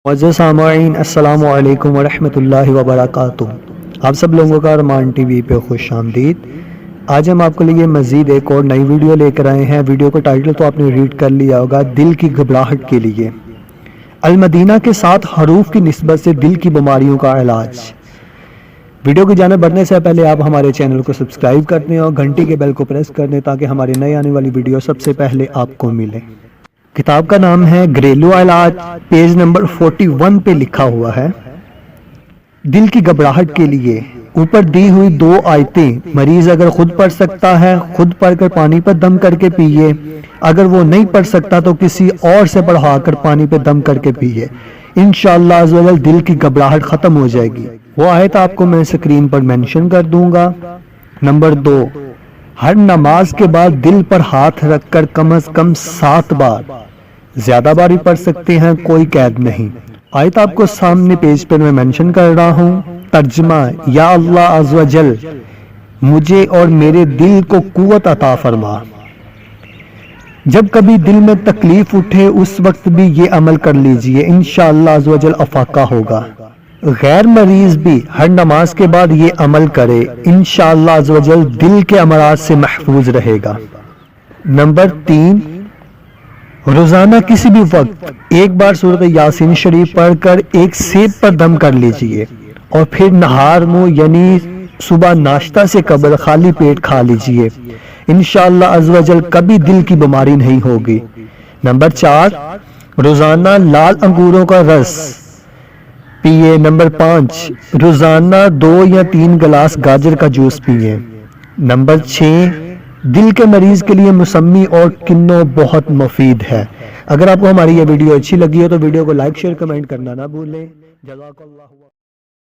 معزز سامعین، السلام علیکم ورحمۃ اللہ وبرکاتہ۔ آپ سب لوگوں کا ارمان ٹی وی پہ خوش آمدید۔ آج ہم آپ کے لیے مزید ایک اور نئی ویڈیو لے کر آئے ہیں۔ ویڈیو کا ٹائٹل تو آپ نے ریڈ کر لیا ہوگا، دل کی گھبراہٹ کے لیے المدینہ کے 7 حروف کی نسبت سے دل کی بیماریوں کا علاج۔ ویڈیو کی جانب بڑھنے سے پہلے آپ ہمارے چینل کو سبسکرائب کر دیں اور گھنٹی کے بیل کو پریس کر دیں تاکہ ہماری نئی آنے والی ویڈیو سب سے پہلے آپ کو ملے۔ کتاب کا نام ہے گھریلو علاج، پیج نمبر 41 پہ لکھا ہوا ہے، دل کی گھبراہٹ کے لیے اوپر دی ہوئی 2 آیتیں مریض اگر خود پڑھ سکتا ہے خود پڑھ کر پانی پر دم کر کے پیئے، اگر وہ نہیں پڑھ سکتا تو کسی اور سے پڑھا کر پانی پہ دم کر کے پیئے، انشاءاللہ عزوجل دل کی گھبراہٹ ختم ہو جائے گی۔ وہ آیت آپ کو میں اسکرین پر مینشن کر دوں گا۔ نمبر 2، ہر نماز کے بعد دل پر ہاتھ رکھ کر کم از کم 7 بار، زیادہ بار بھی پڑھ سکتے ہیں، کوئی قید نہیں۔ آیت آپ کو سامنے پیج پر میں مینشن کر رہا ہوں۔ ترجمہ، یا اللہ عز و جل مجھے اور میرے دل کو قوت عطا فرما، جب کبھی دل میں تکلیف اٹھے اس وقت بھی یہ عمل کر لیجئے، انشاءاللہ عز و جل افاقہ ہوگا۔ غیر مریض بھی ہر نماز کے بعد یہ عمل کرے، انشاءاللہ عز و جل دل کے امراض سے محفوظ رہے گا۔ نمبر 3، روزانہ کسی بھی وقت ایک بار سورۃ یاسین شریف پڑھ کر ایک سیب پر دم کر لیجئے اور پھر نہار منہ یعنی صبح ناشتہ سے قبل خالی پیٹ کھا لیجئے، انشاءاللہ عز و جل کبھی دل کی بیماری نہیں ہوگی۔ نمبر 4، روزانہ لال انگوروں کا رس پیئے۔ نمبر 5، روزانہ 2 یا 3 گلاس گاجر کا جوس پیئے۔ نمبر 6، دل کے مریض کے لیے موسمی اور کنو بہت مفید ہے۔ اگر آپ کو ہماری یہ ویڈیو اچھی لگی ہے تو ویڈیو کو لائک شیئر کمنٹ کرنا نہ بھولیں۔ جزاک اللہ۔